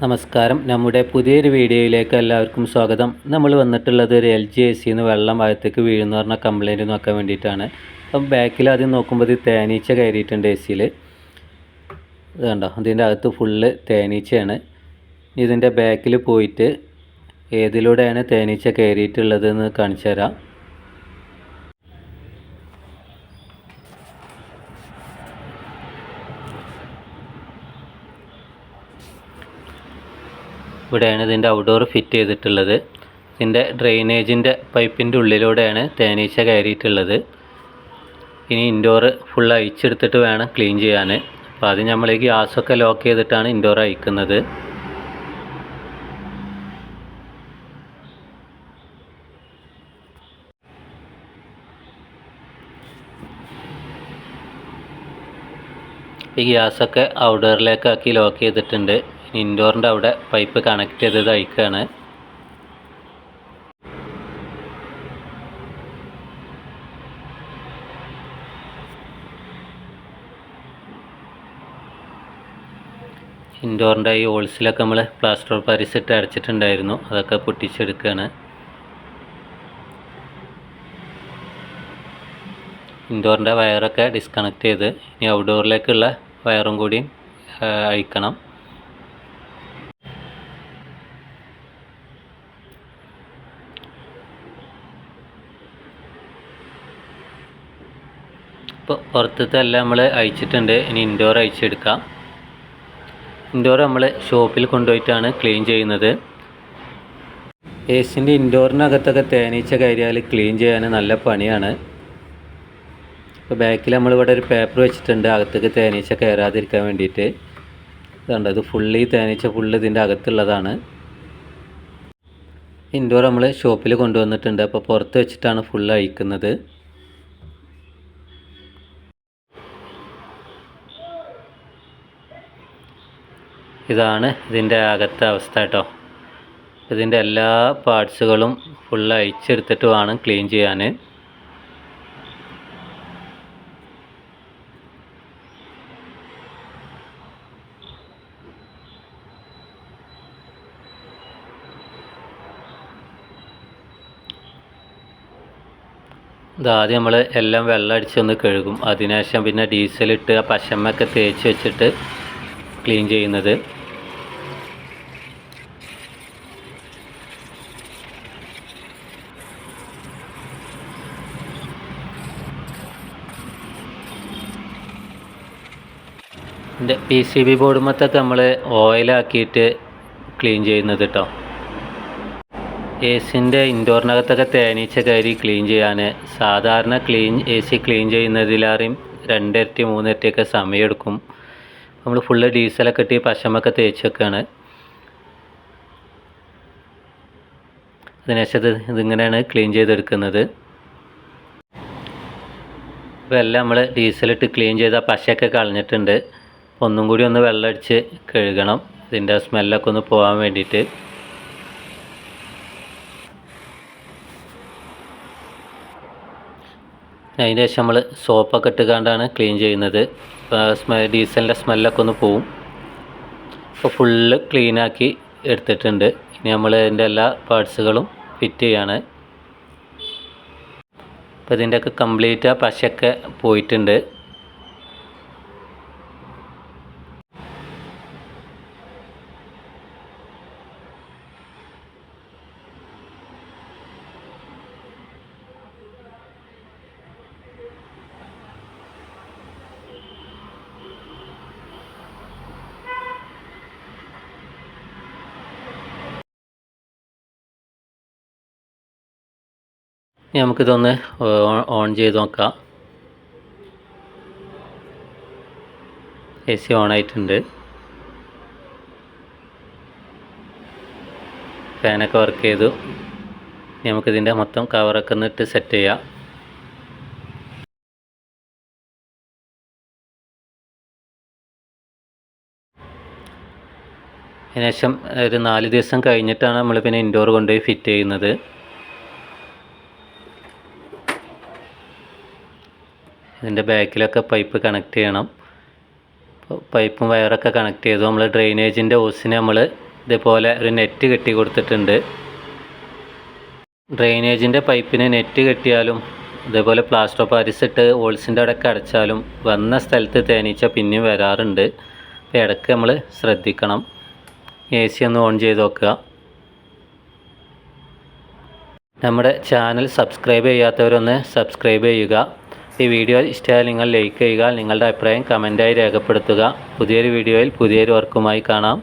നമസ്കാരം. നമ്മുടെ പുതിയൊരു വീഡിയോയിലേക്ക് എല്ലാവർക്കും സ്വാഗതം. നമ്മൾ വന്നിട്ടുള്ളത് ഒരു LG AC വെള്ളം ഭാഗത്തേക്ക് വീഴുന്നു പറഞ്ഞ കംപ്ലയിൻറ്റ് നോക്കാൻ വേണ്ടിയിട്ടാണ്. അപ്പം ബാക്കിൽ ആദ്യം നോക്കുമ്പോൾ ഇത് തേനീച്ച കയറിയിട്ടുണ്ട് AC-ൽ. ഇത് കണ്ടോ, ഇതിൻ്റെ അകത്ത് ഫുള്ള് തേനീച്ചയാണ്. ഇതിൻ്റെ ബാക്കിൽ പോയിട്ട് ഏതിലൂടെയാണ് തേനീച്ച കയറിയിട്ടുള്ളതെന്ന് കാണിച്ചു തരാം. ഇവിടെയാണ് ഇതിൻ്റെ ഔട്ട്ഡോർ ഫിറ്റ് ചെയ്തിട്ടുള്ളത്. ഇതിൻ്റെ ഡ്രെയിനേജിൻ്റെ പൈപ്പിൻ്റെ ഉള്ളിലൂടെയാണ് തേനീച്ച കയറിയിട്ടുള്ളത്. ഇനി ഇൻഡോർ ഫുൾ അഴിച്ചെടുത്തിട്ട് വേണം ക്ലീൻ ചെയ്യാൻ. അപ്പോൾ അത് നമ്മൾ ഈ ഗ്യാസൊക്കെ ലോക്ക് ചെയ്തിട്ടാണ് ഇൻഡോർ അഴിക്കുന്നത്. ഈ ഗ്യാസൊക്കെ ഔട്ട്ഡോറിലേക്കാക്കി ലോക്ക് ചെയ്തിട്ടുണ്ട്. ഇൻഡോറിൻ്റെ അവിടെ പൈപ്പ് കണക്ട് ചെയ്തത് അയക്കുകയാണ്. ഇൻഡോറിൻ്റെ ഈ ഹോൾസിലൊക്കെ നമ്മൾ പ്ലാസ്റ്റർ ഓഫ് പാരീസ് ഇട്ട് അടച്ചിട്ടുണ്ടായിരുന്നു, അതൊക്കെ പൊട്ടിച്ചെടുക്കുകയാണ്. ഇൻഡോറിൻ്റെ വയറൊക്കെ ഡിസ്കണക്ട് ചെയ്ത് ഇനി ഔട്ട്ഡോറിലേക്കുള്ള വയറും കൂടി അഴിക്കണം. ഇപ്പോൾ പുറത്തത്തെ എല്ലാം നമ്മൾ അഴിച്ചിട്ടുണ്ട്. ഇനി ഇൻഡോർ അഴിച്ചെടുക്കാം. ഇൻഡോർ നമ്മൾ ഷോപ്പിൽ കൊണ്ടുപോയിട്ടാണ് ക്ലീൻ ചെയ്യുന്നത്. AC-ൻ്റെ ഇൻഡോറിനകത്തൊക്കെ തേനീച്ച കയറിയാൽ ക്ലീൻ ചെയ്യാൻ നല്ല പണിയാണ്. ഇപ്പോൾ ബാക്കിൽ നമ്മളിവിടെ ഒരു പേപ്പർ വെച്ചിട്ടുണ്ട് അകത്തേക്ക് തേനീച്ച കയറാതിരിക്കാൻ വേണ്ടിയിട്ട്. ഇതുണ്ട്, ഇത് ഫുള്ള് ഈ തേനീച്ച ഫുള്ള് ഇതിൻ്റെ അകത്തുള്ളതാണ്. ഇൻഡോർ നമ്മൾ ഷോപ്പിൽ കൊണ്ടുവന്നിട്ടുണ്ട്. അപ്പോൾ പുറത്ത് വെച്ചിട്ടാണ് ഫുള്ള് അഴിക്കുന്നത്. ഇതാണ് ഇതിൻ്റെ അകത്തെ അവസ്ഥ കേട്ടോ. ഇതിൻ്റെ എല്ലാ പാർട്സുകളും ഫുള്ള് അഴിച്ചെടുത്തിട്ട് വേണം ക്ലീൻ ചെയ്യാൻ. ഇതാദ്യം നമ്മൾ എല്ലാം വെള്ളം അടിച്ചൊന്ന് കഴുകും. അതിനുശേഷം പിന്നെ ഡീസലിട്ട് ആ പശമ്മൊക്കെ തേച്ച് വെച്ചിട്ട് ക്ലീൻ ചെയ്യുന്നത്. ഇതിൻ്റെ PCB ബോർഡുമത്തൊക്കെ നമ്മൾ ഓയിലാക്കിയിട്ട് ക്ലീൻ ചെയ്യുന്നത് കേട്ടോ. AC-ൻ്റെ ഇൻഡോറിനകത്തൊക്കെ തേനീച്ച കയറി ക്ലീൻ ചെയ്യാൻ സാധാരണ AC ക്ലീൻ ചെയ്യുന്നതിലേറെയും 2 ഇരട്ടി 3 ഇരട്ടിയൊക്കെ സമയമെടുക്കും. നമ്മൾ ഫുള്ള് ഡീസലൊക്കെ ഇട്ട് പശമൊക്കെ തേച്ച് വെക്കുകയാണ്. അതിനുശേഷം ഇതിങ്ങനെയാണ് ക്ലീൻ ചെയ്തെടുക്കുന്നത്. ഇപ്പോൾ എല്ലാം നമ്മൾ ഡീസലിട്ട് ക്ലീൻ ചെയ്ത പശയൊക്കെ കളഞ്ഞിട്ടുണ്ട്. ഒന്നും കൂടി ഒന്ന് വെള്ളമടിച്ച് കഴുകണം, ഇതിൻ്റെ സ്മെല്ലൊക്കെ ഒന്ന് പോകാൻ വേണ്ടിയിട്ട്. അതിന് ശേഷം നമ്മൾ സോപ്പൊക്കെ ഇട്ടുകൊണ്ടാണ് ക്ലീൻ ചെയ്യുന്നത്. ഡീസലിൻ്റെ സ്മെല്ലൊക്കെ ഒന്ന് പോവും. ഇപ്പോൾ ഫുള്ള് ക്ലീനാക്കി എടുത്തിട്ടുണ്ട്. ഇനി നമ്മൾ ഇതിൻ്റെ എല്ലാ പാർട്സുകളും ഫിറ്റ് ചെയ്യാണ്. അപ്പോൾ ഇതിൻ്റെയൊക്കെ കംപ്ലീറ്റ് ആ പശയൊക്കെ പോയിട്ടുണ്ട്. ഇനി നമുക്കിതൊന്ന് ഓൺ ചെയ്ത് നോക്കാം. AC ഓണായിട്ടുണ്ട്. ഫാനൊക്കെ വർക്ക് ചെയ്തു. ഇനി നമുക്കിതിൻ്റെ മൊത്തം കവറൊക്കെ ഒന്നിട്ട് സെറ്റ് ചെയ്യാം. അതിനുശേഷം ഒരു 4 ദിവസം കഴിഞ്ഞിട്ടാണ് നമ്മൾ പിന്നെ ഇൻഡോർ കൊണ്ടുപോയി ഫിറ്റ് ചെയ്യുന്നത്. ഇതിൻ്റെ ബാക്കിലൊക്കെ പൈപ്പ് കണക്ട് ചെയ്യണം. പൈപ്പും വയറൊക്കെ കണക്ട് ചെയ്തു. നമ്മൾ ഡ്രെയിനേജിൻ്റെ ഓസിനെ നമ്മൾ ഇതേപോലെ ഒരു നെറ്റ് കെട്ടി കൊടുത്തിട്ടുണ്ട്. ഡ്രെയിനേജിൻ്റെ പൈപ്പിന് നെറ്റ് കെട്ടിയാലും ഇതേപോലെ പ്ലാസ്റ്റർ ഓഫ് പാരീസ് ഇട്ട് ഹോൾസിൻ്റെ അടക്കം അടച്ചാലും വന്ന സ്ഥലത്ത് തേനീച്ച പിന്നെയും വരാറുണ്ട്. അപ്പോൾ ഇടയ്ക്ക് നമ്മൾ ശ്രദ്ധിക്കണം. AC ഒന്ന് ഓൺ ചെയ്ത് നോക്കുക. നമ്മുടെ ചാനൽ സബ്സ്ക്രൈബ് ചെയ്യാത്തവരൊന്ന് സബ്സ്ക്രൈബ് ചെയ്യുക. ഈ വീഡിയോ ഇഷ്ടമായാൽ നിങ്ങൾ ലൈക്ക് ചെയ്യുക. നിങ്ങളുടെ അഭിപ്രായം കമൻറ്റായി രേഖപ്പെടുത്തുക. പുതിയൊരു വീഡിയോയിൽ പുതിയൊരു വർക്കുമായി കാണാം.